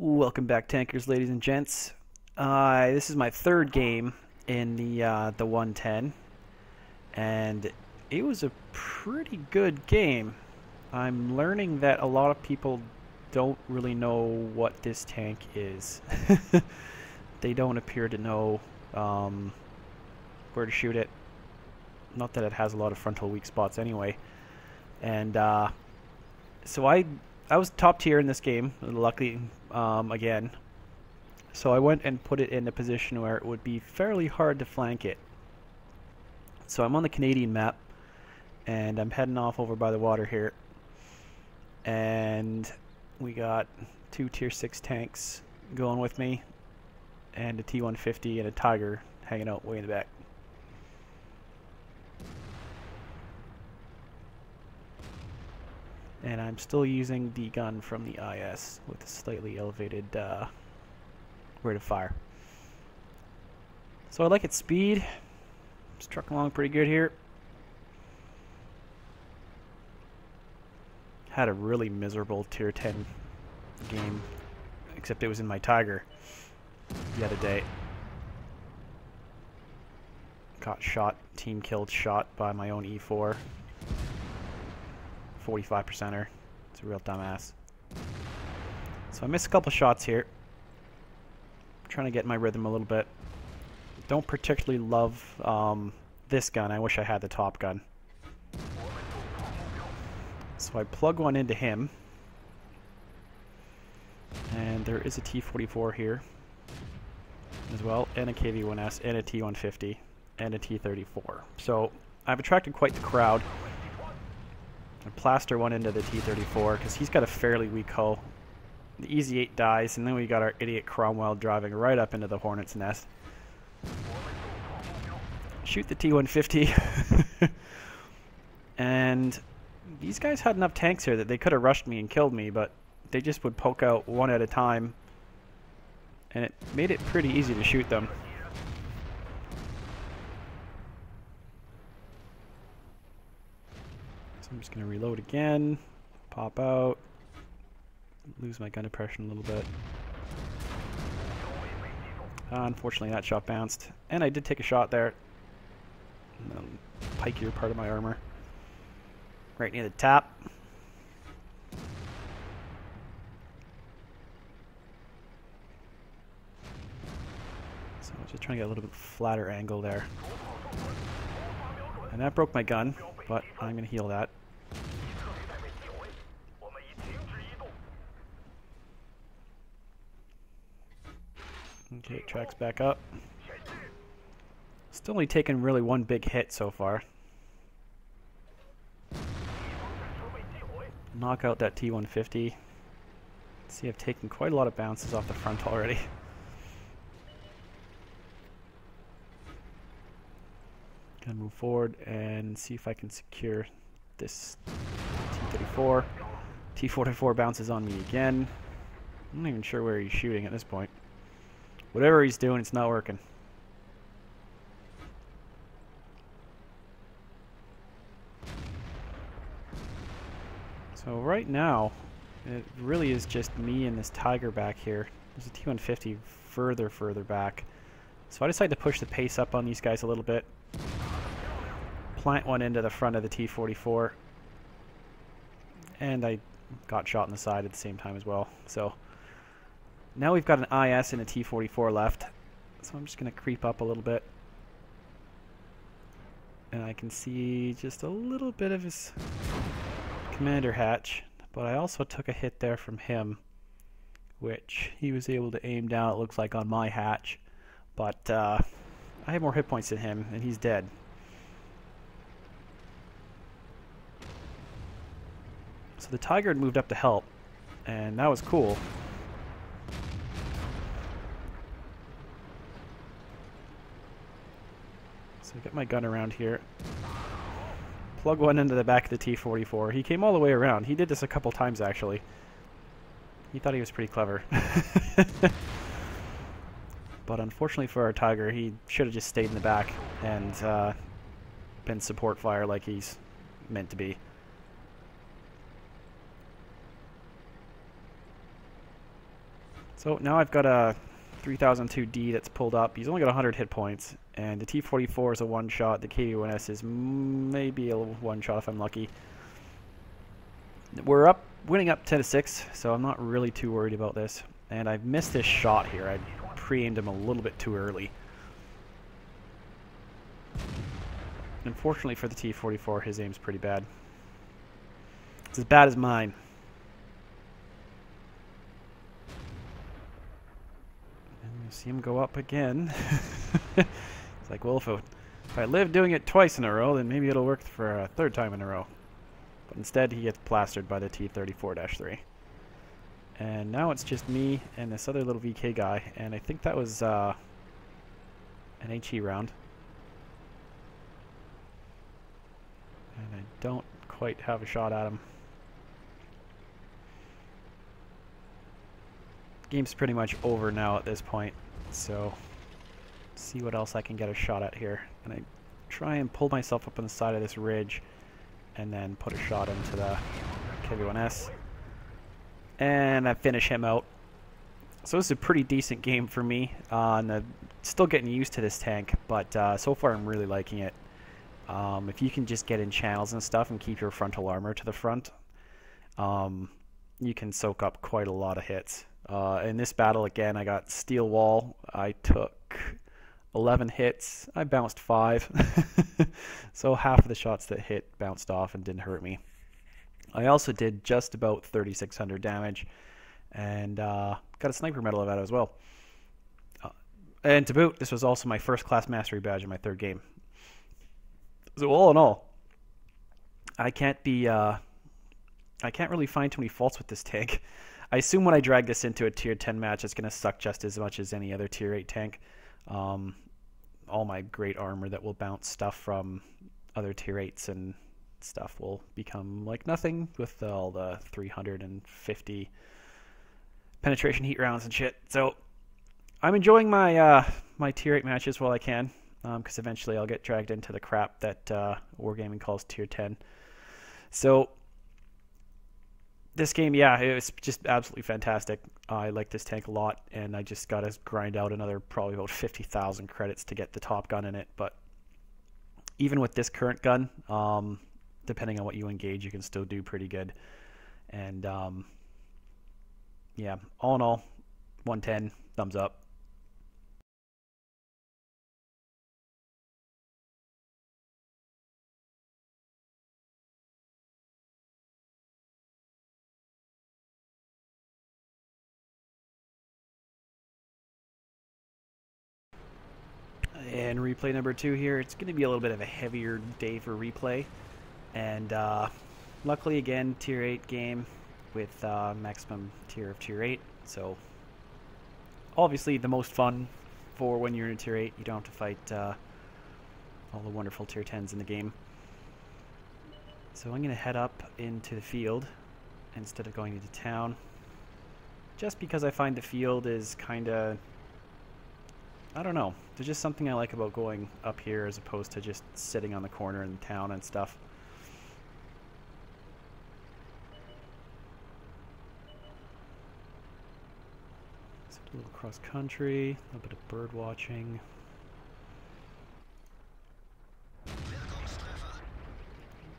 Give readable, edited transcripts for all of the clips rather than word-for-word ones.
Welcome back, tankers, ladies and gents. This is my third game in the 110, and it was a pretty good game. I'm learning that a lot of people don't really know what this tank is. They don't appear to know where to shoot it. Not that it has a lot of frontal weak spots anyway. And so I was top tier in this game, luckily, again. So I went and put it in a position where it would be fairly hard to flank it. So I'm on the Canadian map, and I'm heading off over by the water here. And we got two tier 6 tanks going with me, and a T-150 and a Tiger hanging out way in the back. And I'm still using the gun from the IS with a slightly elevated rate of fire. So I like its speed. It's trucking along pretty good here. Had a really miserable tier 10 game, except it was in my Tiger the other day. Got shot, team killed shot by my own E4. 45%er. It's a real dumbass. So I missed a couple shots here. Trying to get my rhythm a little bit. Don't particularly love this gun. I wish I had the top gun. So I plug one into him. And there is a T-44 here as well, and a KV-1S, and a T-150, and a T-34. So I've attracted quite the crowd. I plaster one into the T-34 because he's got a fairly weak hull. The Easy 8 dies, and then we got our idiot Cromwell driving right up into the Hornet's nest. Shoot the T-150. And these guys had enough tanks here that they could have rushed me and killed me, but they just would poke out one at a time, and it made it pretty easy to shoot them. I'm just going to reload again, pop out, lose my gun depression a little bit. Unfortunately that shot bounced, and I did take a shot there. Pikier part of my armor. Right near the tap. So I was just trying to get a little bit flatter angle there. And that broke my gun, but I'm going to heal that. Okay, it tracks back up. Still only taken really one big hit so far. Knock out that T-150. See, I've taken quite a lot of bounces off the front already. Gonna move forward and see if I can secure this T-34. T-44 bounces on me again. I'm not even sure where he's shooting at this point. Whatever he's doing, it's not working. So right now, it really is just me and this Tiger back here. There's a T-150 further back. So I decided to push the pace up on these guys a little bit. Plant one into the front of the T-44. And I got shot in the side at the same time as well. So now we've got an IS and a T-44 left. So I'm just going to creep up a little bit. And I can see just a little bit of his commander hatch. But I also took a hit there from him, which he was able to aim down, it looks like, on my hatch. But I have more hit points than him, and he's dead. So the Tiger had moved up to help, and that was cool. So I get my gun around here. Plug one into the back of the T-44. He came all the way around. He did this a couple times, actually. He thought he was pretty clever. But unfortunately for our Tiger, he should have just stayed in the back and been support fire like he's meant to be. So now I've got a 3002D that's pulled up. He's only got 100 hit points, and the T44 is a one-shot. The KV1S is maybe a one-shot if I'm lucky. We're winning up 10-6, so I'm not really too worried about this. And I've missed this shot here. I pre-aimed him a little bit too early. Unfortunately for the T44, his aim's pretty bad. It's as bad as mine. And you see him go up again. It's like, well, if I live doing it twice in a row, then maybe it'll work for a third time in a row. But instead, he gets plastered by the T34-3. And now it's just me and this other little VK guy, and I think that was an HE round. And I don't quite have a shot at him. Game's pretty much over now at this point, so see what else I can get a shot at here. And I try and pull myself up on the side of this ridge and then put a shot into the KV1S. And I finish him out. So this is a pretty decent game for me. Still getting used to this tank, but so far I'm really liking it. If you can just get in channels and stuff and keep your frontal armor to the front, you can soak up quite a lot of hits. In this battle, again, I got steel wall. I took 11 hits. I bounced 5. So half of the shots that hit bounced off and didn't hurt me. I also did just about 3,600 damage, and got a sniper medal of that as well. And to boot, this was also my first class mastery badge in my 3rd game. So all in all, I can't really find too many faults with this tank. I assume when I drag this into a tier 10 match, it's going to suck just as much as any other tier 8 tank. All my great armor that will bounce stuff from other tier 8s and stuff will become like nothing with all the 350 penetration heat rounds and shit. So I'm enjoying my my tier 8 matches while I can, because eventually I'll get dragged into the crap that Wargaming calls tier 10. So this game, yeah, it was just absolutely fantastic. I like this tank a lot, and I just got to grind out another probably about 50,000 credits to get the top gun in it. But even with this current gun, depending on what you engage, you can still do pretty good. And yeah, all in all, 110, thumbs up. And replay number 2 here. It's going to be a little bit of a heavier day for replay. And luckily, again, tier 8 game with maximum tier of tier 8. So obviously the most fun for when you're in a tier 8. You don't have to fight all the wonderful tier 10s in the game. So I'm going to head up into the field instead of going into town. Just because I find the field is kind of, I don't know. There's just something I like about going up here as opposed to just sitting on the corner in town and stuff. So a little cross country, a little bit of bird watching.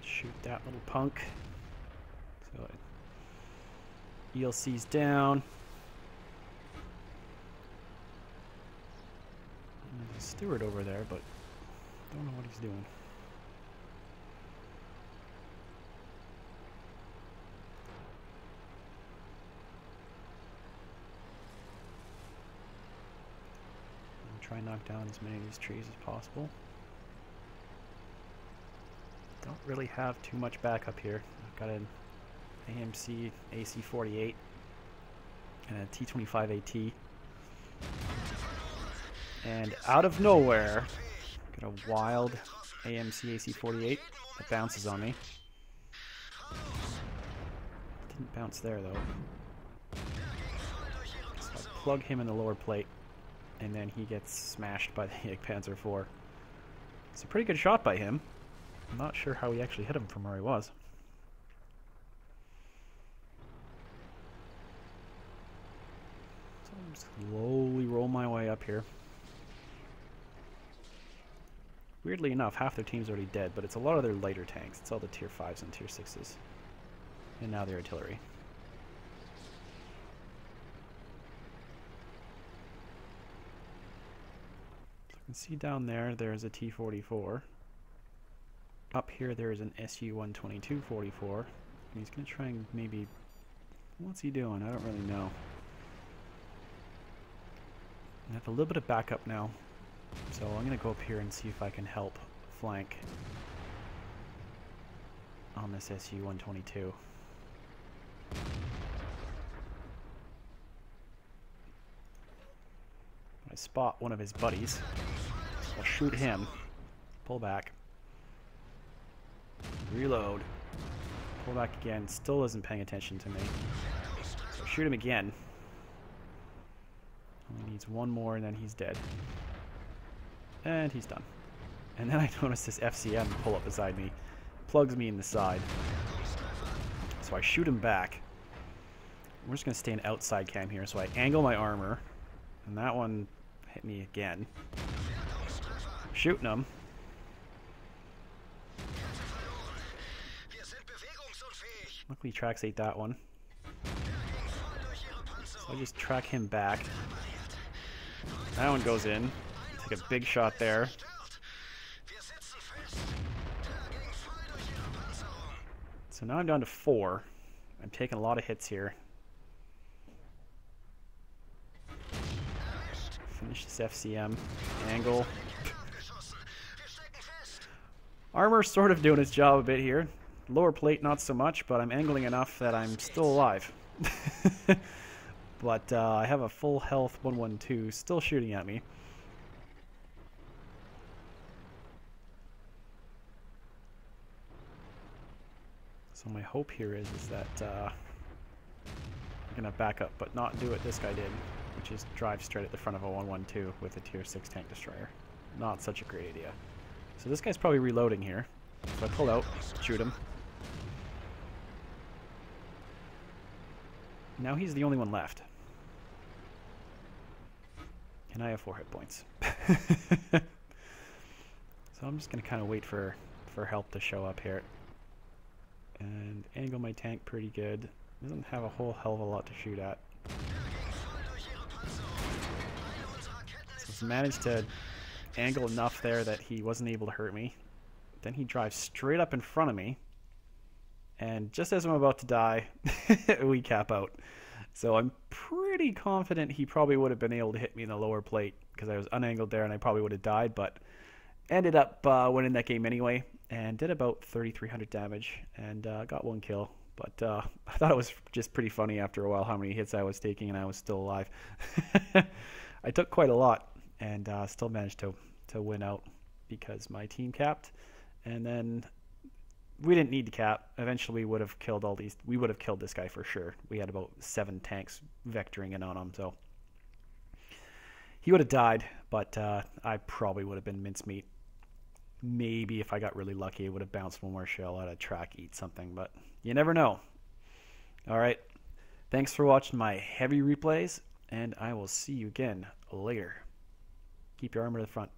Shoot that little punk. So ELC's down. There's a steward over there, but don't know what he's doing. I'm try and knock down as many of these trees as possible. Don't really have too much backup here. I've got an AMC AC-48 and a T-25 AT. And out of nowhere, got a wild AMC AC-48 that bounces on me. Didn't bounce there though. So I plug him in the lower plate, and then he gets smashed by the Panzer IV. It's a pretty good shot by him. I'm not sure how he actually hit him from where he was. So Slowly roll my way up here. Weirdly enough, half their team's already dead, but it's a lot of their lighter tanks. It's all the tier 5s and tier 6s. And now the artillery. So you can see down there, there's a T-44. Up here, there's an SU-122 44. And he's going to try and maybe... What's he doing? I don't really know. I have a little bit of backup now. So I'm going to go up here and see if I can help flank on this SU-122. I spot one of his buddies. I'll shoot him. Pull back. Reload. Pull back again. Still isn't paying attention to me. So shoot him again. Only needs one more and then he's dead. And he's done. And then I notice this FCM pull up beside me. Plugs me in the side. So I shoot him back. We're just going to stay in outside cam here. So I angle my armor. And that one hit me again. Shooting him. Luckily tracks ate that one. So I just track him back. That one goes in. Take a big shot there. So now I'm down to 4. I'm taking a lot of hits here. Finish this FCM. Angle. Armor's sort of doing its job a bit here. Lower plate not so much, but I'm angling enough that I'm still alive. But I have a full health 112 still shooting at me. So my hope here is that I'm going to back up, but not do what this guy did, which is drive straight at the front of a 112 with a tier 6 tank destroyer. Not such a great idea. So this guy's probably reloading here. So I pull out, shoot him. Now he's the only one left. And I have 4 hit points. So I'm just going to kind of wait for help to show up here. And angle my tank pretty good. Doesn't have a whole hell of a lot to shoot at. So he's managed to angle enough there that he wasn't able to hurt me. Then he drives straight up in front of me. And just as I'm about to die, we cap out. So I'm pretty confident he probably would have been able to hit me in the lower plate because I was unangled there and I probably would have died, but ended up winning that game anyway and did about 3,300 damage and got 1 kill. But I thought it was just pretty funny after a while how many hits I was taking and I was still alive. I took quite a lot and still managed to win out because my team capped. And then we didn't need to cap. Eventually we would have killed all these. We would have killed this guy for sure. We had about 7 tanks vectoring in on him, so he would have died, but I probably would have been mincemeat. Maybe if I got really lucky, it would have bounced one more shell out of track, eat something, but you never know. All right. Thanks for watching my heavy replays, and I will see you again later. Keep your armor to the front.